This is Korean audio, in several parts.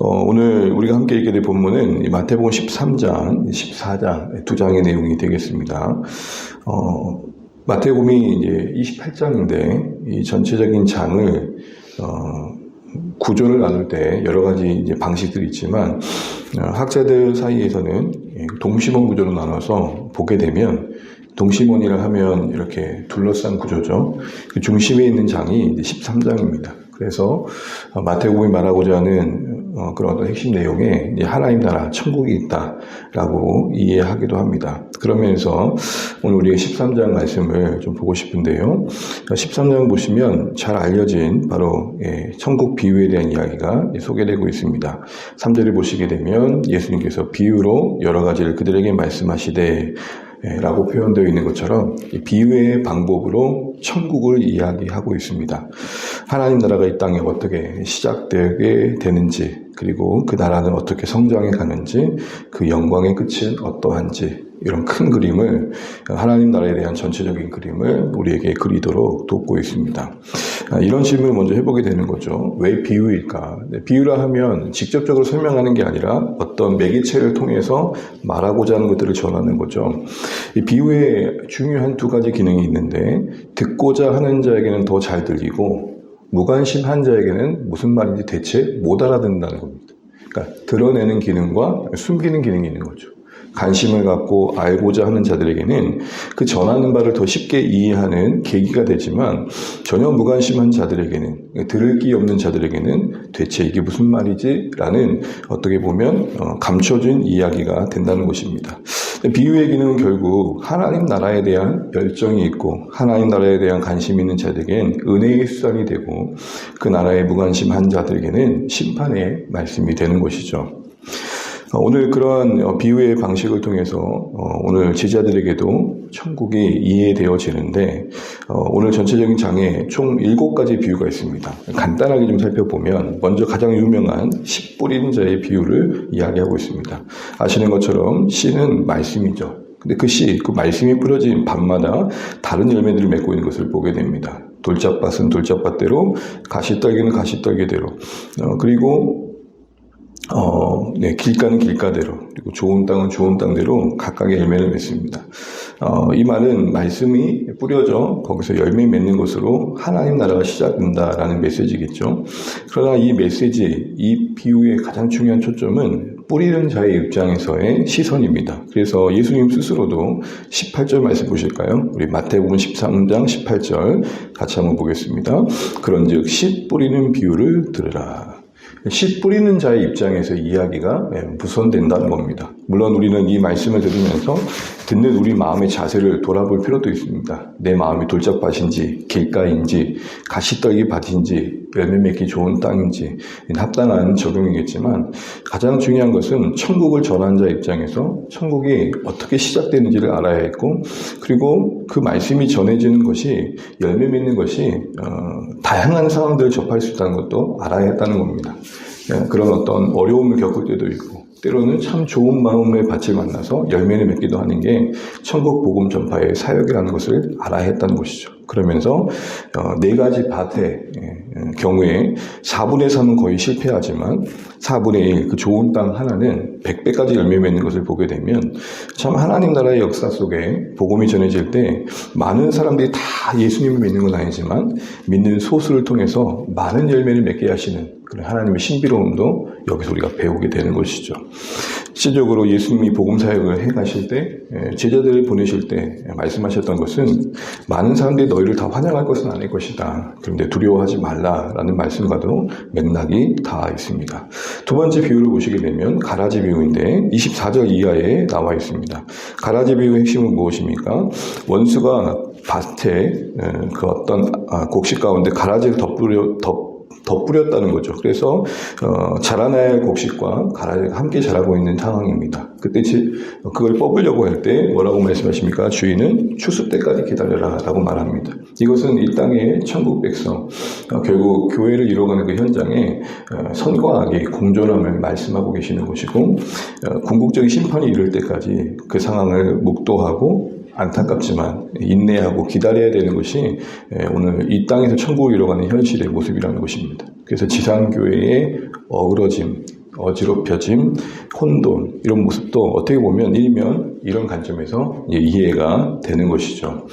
오늘 우리가 함께 읽게 될 본문은 이 마태복음 13장, 14장 두 장의 내용이 되겠습니다. 마태복음이 이제 28장인데 이 전체적인 장을 구조를 나눌 때 여러 가지 이제 방식들이 있지만 학자들 사이에서는 동심원 구조로 나눠서 보게 되면 동심원이라 하면 이렇게 둘러싼 구조죠. 그 중심에 있는 장이 이제 13장입니다. 그래서 마태복음이 말하고자 하는 그런 어떤 핵심 내용에 이제 하나님 나라, 천국이 있다라고 이해하기도 합니다. 그러면서 오늘 우리가 13장 말씀을 좀 보고 싶은데요. 13장 보시면 잘 알려진 바로 천국 비유에 대한 이야기가 소개되고 있습니다. 3절을 보시게 되면 예수님께서 비유로 여러 가지를 그들에게 말씀하시되 라고 표현되어 있는 것처럼 비유의 방법으로 천국을 이야기하고 있습니다. 하나님 나라가 이 땅에 어떻게 시작되게 되는지, 그리고 그 나라는 어떻게 성장해 가는지, 그 영광의 끝은 어떠한지, 이런 큰 그림을, 하나님 나라에 대한 전체적인 그림을 우리에게 그리도록 돕고 있습니다. 이런 질문을 먼저 해보게 되는 거죠. 왜 비유일까? 비유라 하면 직접적으로 설명하는 게 아니라 어떤 매개체를 통해서 말하고자 하는 것들을 전하는 거죠. 이 비유에 중요한 두 가지 기능이 있는데, 듣고자 하는 자에게는 더 잘 들리고 무관심한 자에게는 무슨 말인지 대체 못 알아듣는다는 겁니다. 그러니까 드러내는 기능과 숨기는 기능이 있는 거죠. 관심을 갖고 알고자 하는 자들에게는 그 전하는 바를 더 쉽게 이해하는 계기가 되지만, 전혀 무관심한 자들에게는, 들을 기 없는 자들에게는 대체 이게 무슨 말이지? 라는 어떻게 보면 감춰진 이야기가 된다는 것입니다. 비유의 기능은 결국 하나님 나라에 대한 열정이 있고 하나님 나라에 대한 관심이 있는 자들에게는 은혜의 수단이 되고, 그 나라에 무관심한 자들에게는 심판의 말씀이 되는 것이죠. 오늘 그러한 비유의 방식을 통해서 오늘 제자들에게도 천국이 이해되어지는데, 오늘 전체적인 장에 총 7가지 비유가 있습니다. 간단하게 좀 살펴보면 먼저 가장 유명한 씨 뿌리는 자의 비유를 이야기하고 있습니다. 아시는 것처럼 씨는 말씀이죠. 근데 그 말씀이 뿌려진 밭마다 다른 열매들을 맺고 있는 것을 보게 됩니다. 돌짝밭은 돌짝밭대로, 가시떨기는 가시떨기대로, 그리고 길가는 길가대로, 그리고 좋은 땅은 좋은 땅대로 각각의 열매를 맺습니다. 이 말은 말씀이 뿌려져 거기서 열매 맺는 것으로 하나님 나라가 시작된다라는 메시지겠죠. 그러나 이 메시지, 이 비유의 가장 중요한 초점은 뿌리는 자의 입장에서의 시선입니다. 그래서 예수님 스스로도 18절 말씀 보실까요? 우리 마태복음 13장 18절 같이 한번 보겠습니다. 그런즉 씨 뿌리는 비유를 들으라. 씨 뿌리는 자의 입장에서 이야기가 무선된다는 겁니다. 물론 우리는 이 말씀을 들으면서 듣는 우리 마음의 자세를 돌아볼 필요도 있습니다. 내 마음이 돌짝밭인지, 길가인지, 가시떨기 밭인지, 열매 맺기 좋은 땅인지 합당한 적용이겠지만, 가장 중요한 것은 천국을 전하는 자 입장에서 천국이 어떻게 시작되는지를 알아야 했고, 그리고 그 말씀이 전해지는 것이, 열매 맺는 것이 다양한 상황들을 접할 수 있다는 것도 알아야 했다는 겁니다. 그런 어떤 어려움을 겪을 때도 있고, 때로는 참 좋은 마음의 밭을 만나서 열매를 맺기도 하는 게 천국 복음 전파의 사역이라는 것을 알아야 했다는 것이죠. 그러면서 4가지 밭의 경우에 4분의 3은 거의 실패하지만 4분의 1, 그 좋은 땅 하나는 100배까지 열매 맺는 것을 보게 되면, 참 하나님 나라의 역사 속에 복음이 전해질 때 많은 사람들이 다 예수님을 믿는 건 아니지만 믿는 소수를 통해서 많은 열매를 맺게 하시는 그런 하나님의 신비로움도 여기서 우리가 배우게 되는 것이죠. 실질적으로 예수님이 복음 사역을 해가실 때, 제자들을 보내실 때 말씀하셨던 것은, 많은 사람들이 너희를 다 환영할 것은 아닐 것이다. 그런데 두려워하지 말라라는 말씀과도 맥락이 다 있습니다. 두 번째 비유를 보시게 되면 가라지 비유인데 24절 이하에 나와 있습니다. 가라지 비유의 핵심은 무엇입니까? 원수가 밭에 그 어떤 곡식 가운데 가라지를 덧뿌렸다는 거죠. 그래서 자라나야 할 곡식과 가라지가 함께 자라고 있는 상황입니다. 그때 그걸 뽑으려고 할 때 뭐라고 말씀하십니까? 주인은 추수 때까지 기다려라 라고 말합니다. 이것은 이 땅의 천국 백성, 결국 교회를 이루어가는 그 현장에 선과 악이 공존함을 말씀하고 계시는 것이고, 궁극적인 심판이 이를 때까지 그 상황을 묵도하고 안타깝지만 인내하고 기다려야 되는 것이 오늘 이 땅에서 천국을 이뤄가는 현실의 모습이라는 것입니다. 그래서 지상교회의 어그러짐, 어지럽혀짐, 혼돈 이런 모습도 어떻게 보면 일면 이런 관점에서 이해가 되는 것이죠.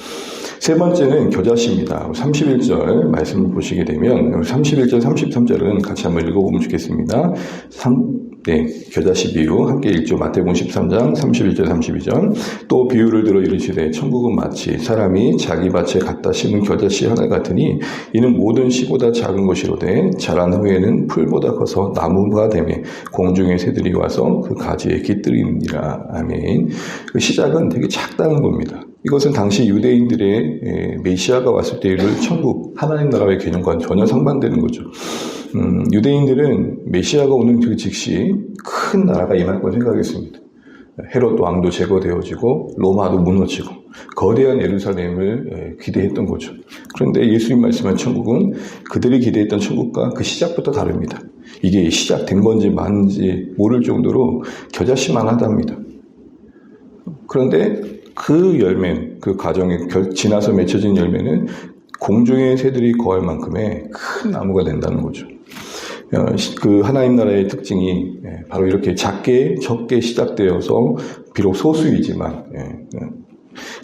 세 번째는 겨자씨입니다. 31절 말씀을 보시게 되면 31절, 33절은 같이 한번 읽어보면 좋겠습니다. 겨자씨 비유 함께 읽죠. 마태복음 13장 31절 32절. 또 비유를 들어 이르시되 천국은 마치 사람이 자기 밭에 갖다 심은 겨자씨 하나 같으니 이는 모든 씨보다 작은 것이로되 자란 후에는 풀보다 커서 나무가 되매 공중의 새들이 와서 그 가지에 깃들이니라. 아멘. 그 시작은 되게 작다는 겁니다. 이것은 당시 유대인들의 메시아가 왔을 때 이를 천국, 하나님 나라의 개념과는 전혀 상반되는 거죠. 유대인들은 메시아가 오는 그 즉시 큰 나라가 임할 걸 생각했습니다. 헤롯 왕도 제거되어지고 로마도 무너지고 거대한 예루살렘을 기대했던 거죠. 그런데 예수님 말씀한 천국은 그들이 기대했던 천국과 그 시작부터 다릅니다. 이게 시작된 건지 만지 모를 정도로 겨자씨만 하답니다. 그런데 그 열매는, 그 과정이 지나서 맺혀진 열매는 공중의 새들이 거할 만큼의 큰 나무가 된다는 거죠. 그 하나님 나라의 특징이 바로 이렇게 적게 시작되어서 비록 소수이지만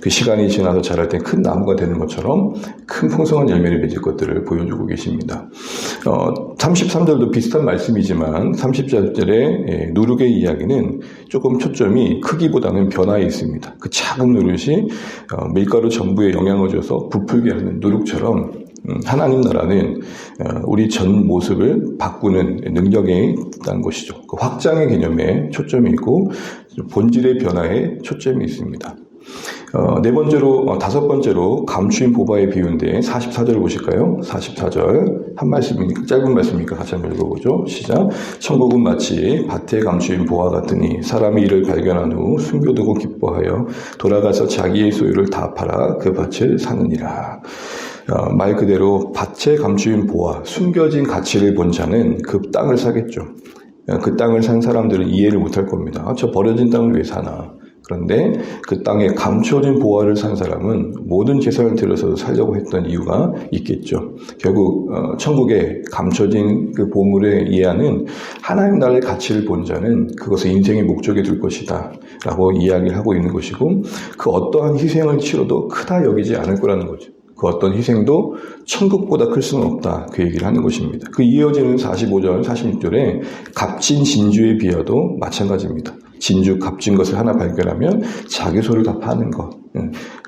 그 시간이 지나서 자랄 때 큰 나무가 되는 것처럼 큰 풍성한 열매를 맺을 것들을 보여주고 계십니다. 33절도 비슷한 말씀이지만 30절의 누룩의 이야기는 조금 초점이 크기보다는 변화에 있습니다. 그 작은 누룩이 밀가루 전부에 영향을 줘서 부풀게 하는 누룩처럼 하나님 나라는 우리 전 모습을 바꾸는 능력에 있다는 것이죠. 그 확장의 개념에 초점이 있고 본질의 변화에 초점이 있습니다. 다섯 번째로 감추인 보화의 비유인데 44절 보실까요? 44절 한 말씀이니까 짧은 말씀이니까 같이 한번 읽어보죠. 시작. 천국은 마치 밭에 감추인 보화 같으니 사람이 이를 발견한 후 숨겨두고 기뻐하여 돌아가서 자기의 소유를 다 팔아 그 밭을 사느니라. 말 그대로 밭에 감추인 보화, 숨겨진 가치를 본 자는 그 땅을 사겠죠. 그 땅을 산 사람들은 이해를 못할 겁니다. 저 버려진 땅을 왜 사나? 그런데 그 땅에 감추어진 보화를 산 사람은 모든 재산을 들여서 살려고 했던 이유가 있겠죠. 결국 천국에 감춰진 그 보물의 이해는 하나님 나라의 가치를 본 자는 그것을 인생의 목적에 둘 것이다 라고 이야기를 하고 있는 것이고 그 어떠한 희생을 치러도 크다 여기지 않을 거라는 거죠. 그 어떤 희생도 천국보다 클 수는 없다. 그 얘기를 하는 것입니다. 그 이어지는 45절, 46절에 값진 진주의 비유도 마찬가지입니다. 진주 값진 것을 하나 발견하면 자기 소를 다 파는 것.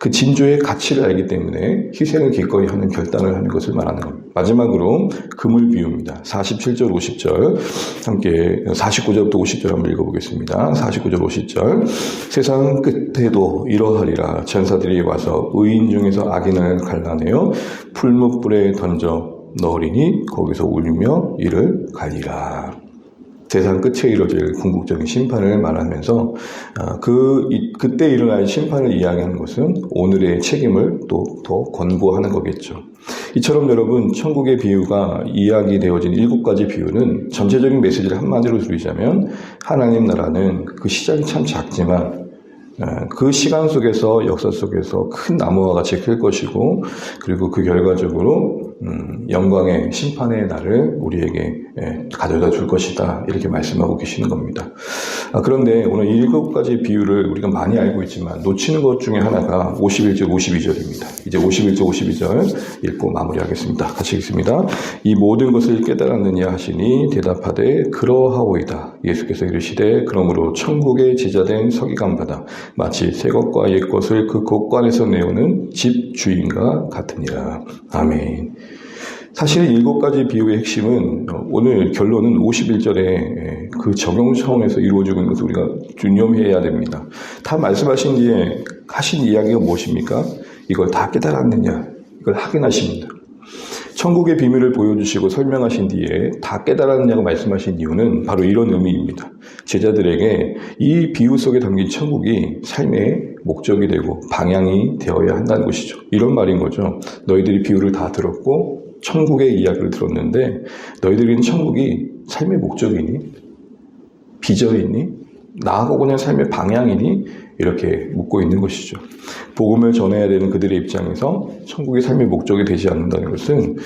그 진주의 가치를 알기 때문에 희생을 기꺼이 하는 결단을 하는 것을 말하는 겁니다. 마지막으로 금을 비웁니다. 47절, 50절 함께 49절부터 50절 한번 읽어보겠습니다. 49절, 50절 세상 끝에도 이러하리라. 천사들이 와서 의인 중에서 악인을 갈라내어 풀무불에 던져 넣으리니 거기서 울며 이를 갈리라. 세상 끝에 이루어질 궁극적인 심판을 말하면서 그때 일어날 심판을 이야기하는 것은 오늘의 책임을 또 더 권고하는 거겠죠. 이처럼 여러분 천국의 비유가 이야기되어진 7가지 비유는 전체적인 메시지를 한마디로 줄이자면 하나님 나라는 그 시작이 참 작지만 그 시간 속에서 역사 속에서 큰 나무와 같이 클 것이고 그리고 그 결과적으로 영광의 심판의 날을 우리에게 가져다 줄 것이다 이렇게 말씀하고 계시는 겁니다. 그런데 오늘 7가지 비유를 우리가 많이 알고 있지만 놓치는 것 중에 하나가 51절 52절입니다. 이제 51절 52절 읽고 마무리하겠습니다. 같이 읽습니다. 이 모든 것을 깨달았느냐 하시니 대답하되 그러하오이다. 예수께서 이르시되 그러므로 천국의 제자된 서기관마다 마치 새 것과 옛 것을 그 곳간에서 내오는 집 주인과 같으니라. 아멘. 사실 7가지 비유의 핵심은 오늘 결론은 51절에 그 적용 차원에서 이루어지고 있는 것을 우리가 유념해야 됩니다. 다 말씀하신 뒤에 하신 이야기가 무엇입니까? 이걸 다 깨달았느냐? 이걸 확인하십니다. 천국의 비밀을 보여주시고 설명하신 뒤에 다 깨달았느냐고 말씀하신 이유는 바로 이런 의미입니다. 제자들에게 이 비유 속에 담긴 천국이 삶의 목적이 되고 방향이 되어야 한다는 것이죠. 이런 말인 거죠. 너희들이 비유를 다 들었고 천국의 이야기를 들었는데 너희들에게는 천국이 삶의 목적이니? 비전이니? 나아가고 있는 삶의 방향이니? 이렇게 묻고 있는 것이죠. 복음을 전해야 되는 그들의 입장에서 천국의 삶의 목적이 되지 않는다는 것은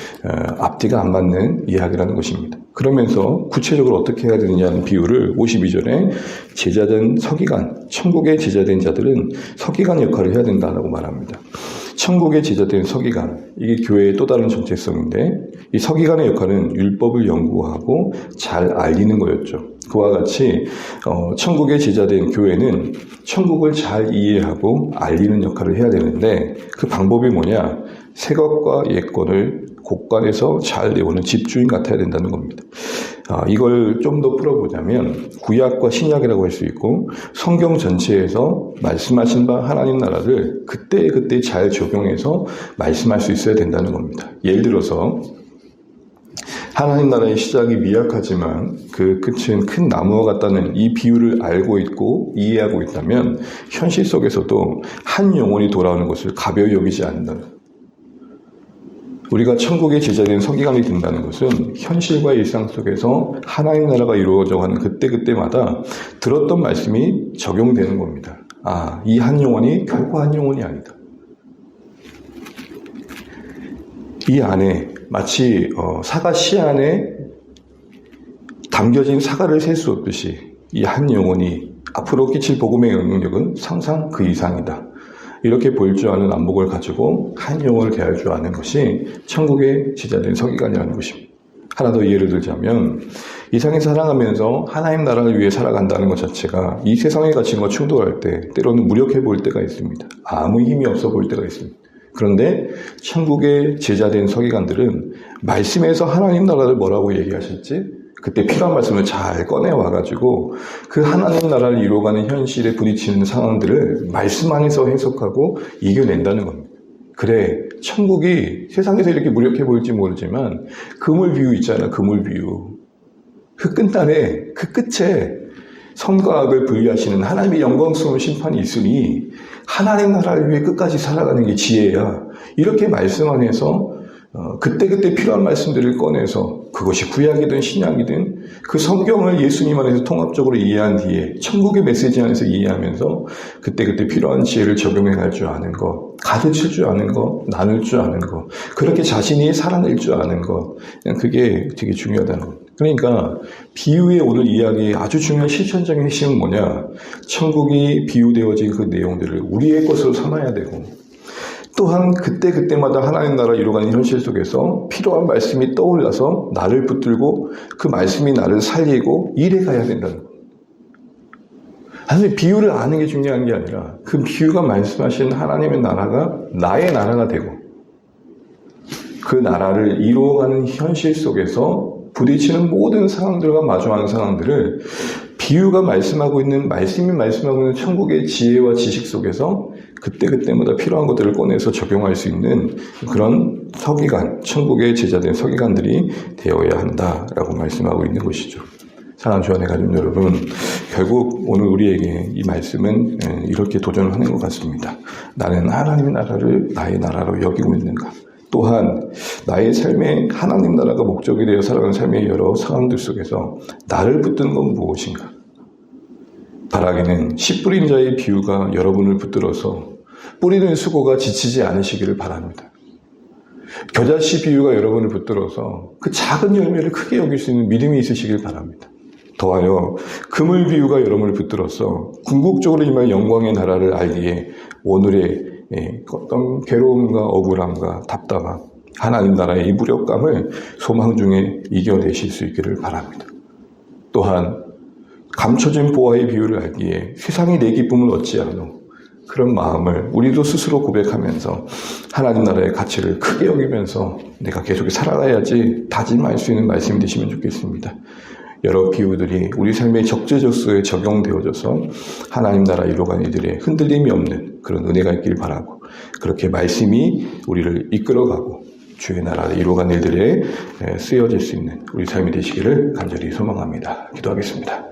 앞뒤가 안 맞는 이야기라는 것입니다. 그러면서 구체적으로 어떻게 해야 되느냐는 비유를 52절에 제자된 서기관, 천국의 제자된 자들은 서기관 역할을 해야 된다고 말합니다. 천국의 제자된 서기관, 이게 교회의 또 다른 정체성인데 이 서기관의 역할은 율법을 연구하고 잘 알리는 거였죠. 그와 같이 천국의 제자된 교회는 천국을 잘 이해하고 알리는 역할을 해야 되는데 그 방법이 뭐냐? 새 것과 옛 것을 곳간에서 잘 내오는 집주인 같아야 된다는 겁니다. 이걸 좀 더 풀어보자면 구약과 신약이라고 할 수 있고 성경 전체에서 말씀하신 바 하나님 나라를 그때 잘 적용해서 말씀할 수 있어야 된다는 겁니다. 예를 들어서 하나님 나라의 시작이 미약하지만 그 끝은 큰 나무와 같다는 이 비유를 알고 있고 이해하고 있다면 현실 속에서도 한 영혼이 돌아오는 것을 가벼이 여기지 않는다는 겁니다. 우리가 천국의 제자된 서기관이 된다는 것은 현실과 일상 속에서 하나님 나라가 이루어져가는 그때마다 들었던 말씀이 적용되는 겁니다. 이 한 영혼이 결코 한 영혼이 아니다. 이 안에 마치 사과 씨 안에 담겨진 사과를 셀 수 없듯이 이 한 영혼이 앞으로 끼칠 복음의 영향력은 상상 그 이상이다. 이렇게 볼 줄 아는 안목을 가지고 한 영혼을 대할 줄 아는 것이 천국의 제자된 서기관이라는 것입니다. 하나 더 예를 들자면 이 세상에 살아가면서 하나님 나라를 위해 살아간다는 것 자체가 이 세상의 가치와 충돌할 때 때로는 무력해 보일 때가 있습니다. 아무 힘이 없어 보일 때가 있습니다. 그런데 천국의 제자된 서기관들은 말씀에서 하나님 나라를 뭐라고 얘기하실지 그때 필요한 말씀을 잘 꺼내와가지고 그 하나님 나라를 이루어가는 현실에 부딪히는 상황들을 말씀 안에서 해석하고 이겨낸다는 겁니다. 그래, 천국이 세상에서 이렇게 무력해 보일지 모르지만 그물 비유 있잖아, 그물 비유. 그 끝날에 그 끝에 선과 악을 분리하시는 하나님의 영광스러운 심판이 있으니 하나님 나라를 위해 끝까지 살아가는 게 지혜야. 이렇게 말씀 안에서 그때 필요한 말씀들을 꺼내서 그것이 구약이든 신약이든 그 성경을 예수님 안에서 통합적으로 이해한 뒤에 천국의 메시지 안에서 이해하면서 그때 필요한 지혜를 적용해 갈 줄 아는 것, 가르칠 줄 아는 것, 나눌 줄 아는 것, 그렇게 자신이 살아낼 줄 아는 것, 그게 되게 중요하다는 것. 그러니까 비유의 오늘 이야기의 아주 중요한 실천적인 핵심은 뭐냐? 천국이 비유되어진 그 내용들을 우리의 것으로 삼아야 되고 또한 그때마다 하나님 나라 이루어가는 현실 속에서 필요한 말씀이 떠올라서 나를 붙들고 그 말씀이 나를 살리고 일해 가야 된다는 거예요. 사실 비유를 아는 게 중요한 게 아니라 그 비유가 말씀하신 하나님의 나라가 나의 나라가 되고 그 나라를 이루어가는 현실 속에서 부딪히는 모든 상황들과 마주하는 상황들을 비유가 말씀하고 있는 말씀이 말씀하고 있는 천국의 지혜와 지식 속에서 그때마다 필요한 것들을 꺼내서 적용할 수 있는 그런 서기관, 천국의 제자된 서기관들이 되어야 한다라고 말씀하고 있는 것이죠. 사랑하는 주안의 가족 여러분, 결국 오늘 우리에게 이 말씀은 이렇게 도전을 하는 것 같습니다. 나는 하나님의 나라를 나의 나라로 여기고 있는가? 또한 나의 삶에 하나님 나라가 목적이 되어 살아가는 삶의 여러 상황들 속에서 나를 붙드는 건 무엇인가? 바라기는 씨 뿌린 자의 비유가 여러분을 붙들어서 뿌리는 수고가 지치지 않으시기를 바랍니다. 겨자씨 비유가 여러분을 붙들어서 그 작은 열매를 크게 여길 수 있는 믿음이 있으시길 바랍니다. 더하여 그물 비유가 여러분을 붙들어서 궁극적으로 임할 영광의 나라를 알기에 오늘의 어떤 괴로움과 억울함과 답답함, 하나님 나라의 이 무력감을 소망 중에 이겨내실 수 있기를 바랍니다. 또한 감춰진 보화의 비유를 알기에 세상이 내 기쁨을 얻지 않노. 그런 마음을 우리도 스스로 고백하면서 하나님 나라의 가치를 크게 여기면서 내가 계속 살아가야지 다짐할 수 있는 말씀이 되시면 좋겠습니다. 여러 비유들이 우리 삶의 적재적소에 적용되어져서 하나님 나라 이루어가는 이들의 흔들림이 없는 그런 은혜가 있길 바라고 그렇게 말씀이 우리를 이끌어가고 주의 나라를 이루어가는 일들에 쓰여질 수 있는 우리 삶이 되시기를 간절히 소망합니다. 기도하겠습니다.